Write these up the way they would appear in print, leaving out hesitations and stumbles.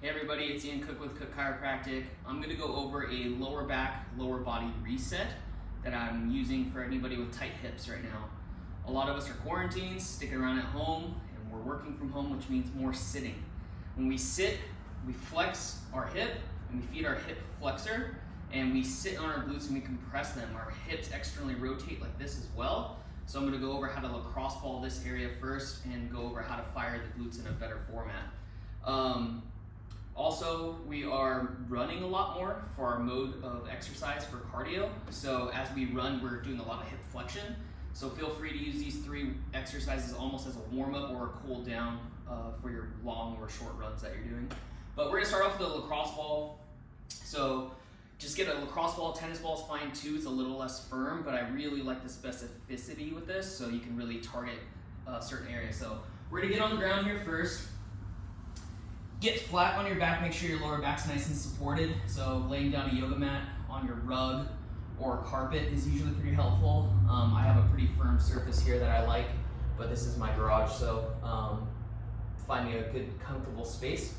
Hey everybody, it's Ian Cooke with Cooke Chiropractic. I'm going to go over a lower back, lower body reset that I'm using for anybody with tight hips right now. A lot of us are quarantined, sticking around at home, and we're working from home, which means more sitting. When we sit, we flex our hip, and we feed our hip flexor, and we sit on our glutes and we compress them. Our hips externally rotate like this as well. So I'm going to go over how to lacrosse ball this area first and go over how to fire the glutes in a better format. Also, we are running a lot more for our mode of exercise for cardio. So as we run, we're doing a lot of hip flexion. So feel free to use these three exercises almost as a warm-up or a cool down for your long or short runs that you're doing. But we're gonna start off with the lacrosse ball. So just get a lacrosse ball. Tennis ball is fine too. It's a little less firm, but I really like the specificity with this, so you can really target certain areas. So we're gonna get on the ground here first. Get flat on your back, make sure your lower back's nice and supported. So laying down a yoga mat on your rug or carpet is usually pretty helpful. I have a pretty firm surface here that I like, but this is my garage, so finding a good comfortable space.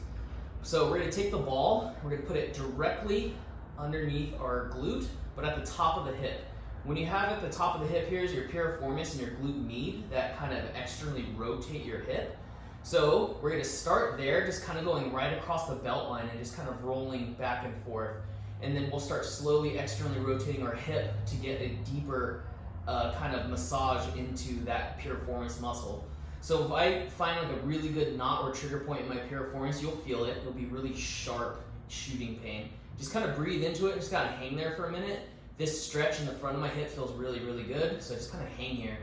So we're gonna take the ball, we're gonna put it directly underneath our glute, but at the top of the hip. When you have at the top of the hip, here's your piriformis and your glute med that kind of externally rotate your hip. So we're going to start there, just kind of going right across the belt line and just kind of rolling back and forth. And then we'll start slowly externally rotating our hip to get a deeper kind of massage into that piriformis muscle. So if I find like a really good knot or trigger point in my piriformis, you'll feel it. It'll be really sharp shooting pain. Just kind of breathe into it, just kind of hang there for a minute. This stretch in the front of my hip feels really, really good. So just kind of hang here.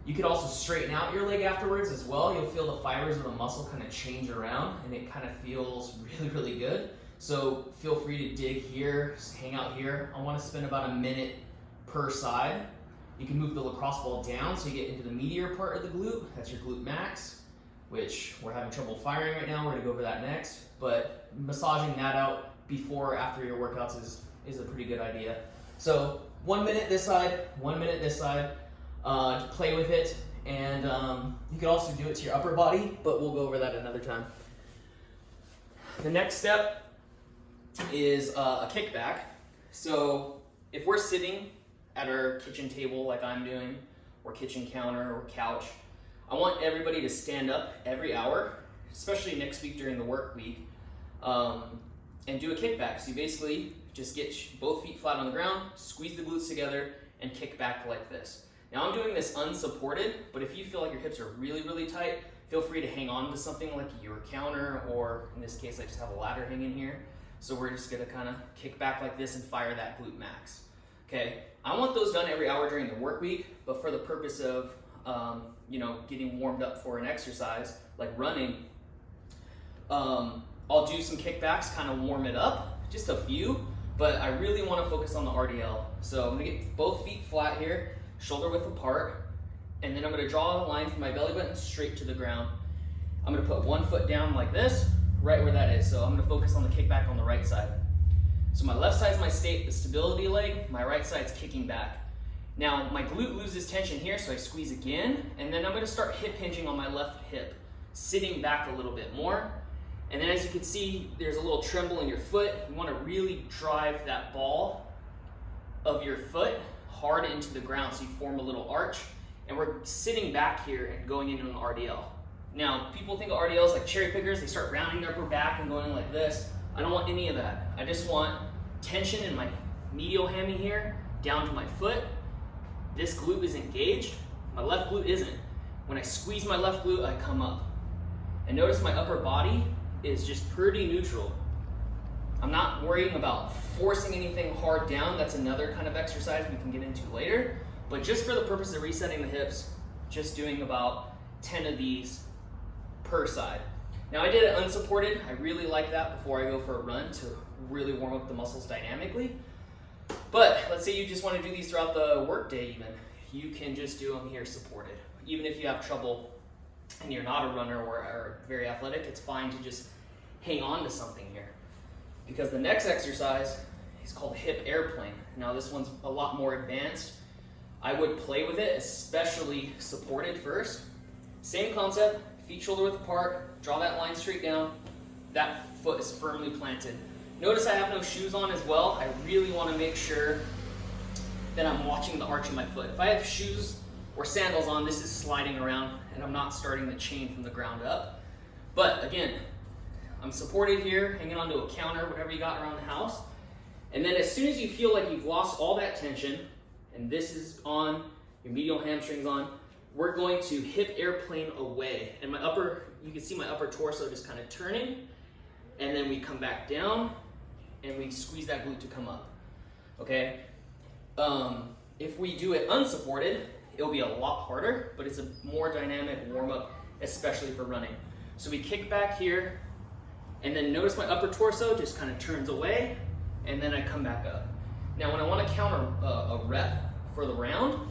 You could also straighten out your leg afterwards as well. You'll feel the fibers of the muscle kind of change around and it kind of feels really, really good. So feel free to dig here, just hang out here. I want to spend about a minute per side. You can move the lacrosse ball down so you get into the meatier part of the glute. That's your glute max, which we're having trouble firing right now. We're gonna go over that next. But massaging that out before or after your workouts is a pretty good idea. So 1 minute this side, 1 minute this side. To play with it, and you can also do it to your upper body, but we'll go over that another time. The next step is a kickback. So if we're sitting at our kitchen table like I'm doing, or kitchen counter or couch, I want everybody to stand up every hour, especially next week during the work week, and do a kickback. So you basically just get both feet flat on the ground, squeeze the glutes together, and kick back like this. Now I'm doing this unsupported, but if you feel like your hips are really, really tight, feel free to hang on to something like your counter, or in this case, I just have a ladder hanging here. So we're just gonna kind of kick back like this and fire that glute max. Okay, I want those done every hour during the work week, but for the purpose of getting warmed up for an exercise like running, I'll do some kickbacks, kind of warm it up, just a few, but I really want to focus on the RDL. So I'm gonna get both feet flat here, shoulder width apart, and then I'm going to draw a line from my belly button straight to the ground. I'm going to put one foot down like this, right where that is. So I'm going to focus on the kickback on the right side. So my left side's my the stability leg, my right side's kicking back. Now my glute loses tension here, so I squeeze again, and then I'm going to start hip hinging on my left hip, sitting back a little bit more. And then as you can see, there's a little tremble in your foot. You want to really drive that ball of your foot hard into the ground so you form a little arch, and we're sitting back here and going into an RDL. Now people think of RDLs like cherry pickers. They start rounding their upper back and going like this. I don't want any of that. I just want tension in my medial hammy here down to my foot. This glute is engaged, my left glute isn't. When I squeeze my left glute, I come up, and notice my upper body is just pretty neutral. I'm not worrying about forcing anything hard down. That's another kind of exercise we can get into later. But just for the purpose of resetting the hips, just doing about 10 of these per side. Now I did it unsupported. I really like that before I go for a run to really warm up the muscles dynamically. But let's say you just want to do these throughout the workday even. You can just do them here supported. Even if you have trouble and you're not a runner or very athletic, it's fine to just hang on to something here. Because the next exercise is called hip airplane. Now this one's a lot more advanced. I would play with it, especially supported first. Same concept, feet shoulder width apart, draw that line straight down, that foot is firmly planted. Notice I have no shoes on as well. I really want to make sure that I'm watching the arch of my foot. If I have shoes or sandals on, this is sliding around and I'm not starting the chain from the ground up. But again, I'm supported here, hanging onto a counter, whatever you got around the house. And then as soon as you feel like you've lost all that tension, and this is on, your medial hamstring's on, we're going to hip airplane away. And you can see my upper torso just kind of turning, and then we come back down, and we squeeze that glute to come up, okay? If we do it unsupported, it'll be a lot harder, but it's a more dynamic warm-up, especially for running. So we kick back here, and then notice my upper torso just kind of turns away, and then I come back up. Now when I want to counter a rep for the round,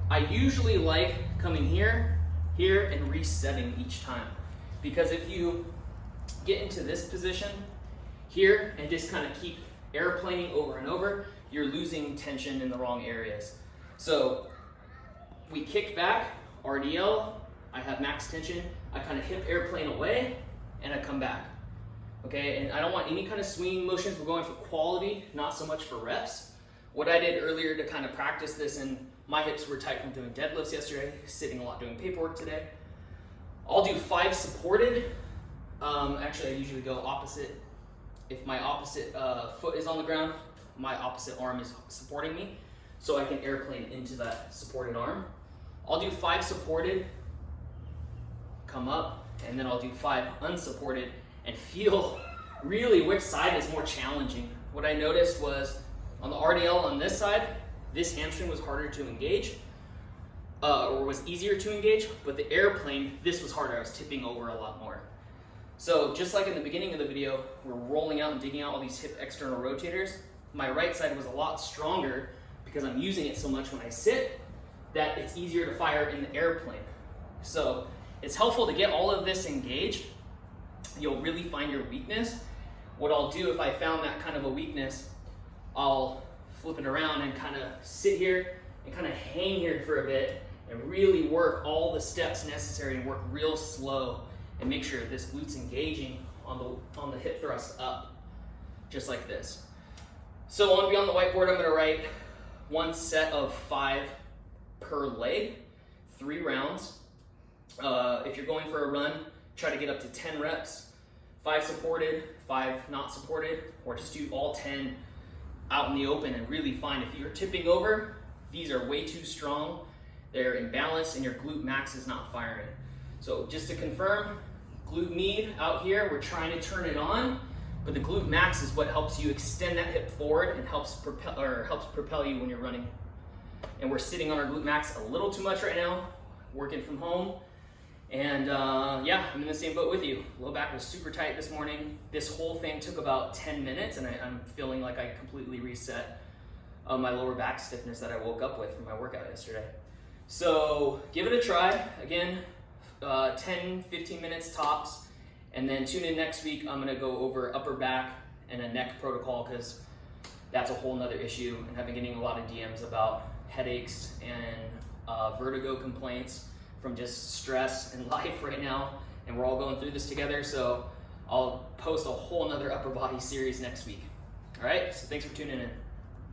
I usually like coming here, and resetting each time. Because if you get into this position here and just kind of keep airplaning over and over, you're losing tension in the wrong areas. So we kick back, RDL, I have max tension, I kind of hip airplane away, and I come back. Okay, and I don't want any kind of swinging motions. We're going for quality, not so much for reps. What I did earlier to kind of practice this, and my hips were tight from doing deadlifts yesterday, sitting a lot doing paperwork today. I'll do 5 supported. Actually, I usually go opposite. If my opposite foot is on the ground, my opposite arm is supporting me, so I can airplane into that supported arm. I'll do 5 supported, come up, and then I'll do 5 unsupported, and feel really which side is more challenging. What I noticed was on the RDL on this side, this hamstring was harder to engage, or was easier to engage, but the airplane, this was harder. I was tipping over a lot more. So just like in the beginning of the video, we're rolling out and digging out all these hip external rotators. My right side was a lot stronger because I'm using it so much when I sit that it's easier to fire in the airplane. So it's helpful to get all of this engaged. You'll really find your weakness. What I'll do if I found that kind of a weakness, I'll flip it around and kind of sit here and kind of hang here for a bit and really work all the steps necessary and work real slow and make sure this glute's engaging on the hip thrust up, just like this. So on beyond the whiteboard, I'm gonna write 1 set of 5 per leg, 3 rounds. If you're going for a run, try to get up to 10 reps, 5 supported, 5 not supported, or just do all 10 out in the open and really find if you're tipping over, these are way too strong, they're imbalanced, and your glute max is not firing. So just to confirm, glute med out here, we're trying to turn it on, but the glute max is what helps you extend that hip forward and helps propel you when you're running. And we're sitting on our glute max a little too much right now, working from home. And yeah, I'm in the same boat with you. Low back was super tight this morning. This whole thing took about 10 minutes, and I'm feeling like I completely reset my lower back stiffness that I woke up with from my workout yesterday. So give it a try. Again, 10, 15 minutes tops. And then tune in next week. I'm gonna go over upper back and a neck protocol because that's a whole nother issue. And I've been getting a lot of DMs about headaches and vertigo complaints from just stress and life right now, and we're all going through this together, so I'll post a whole nother upper body series next week. All right, so thanks for tuning in.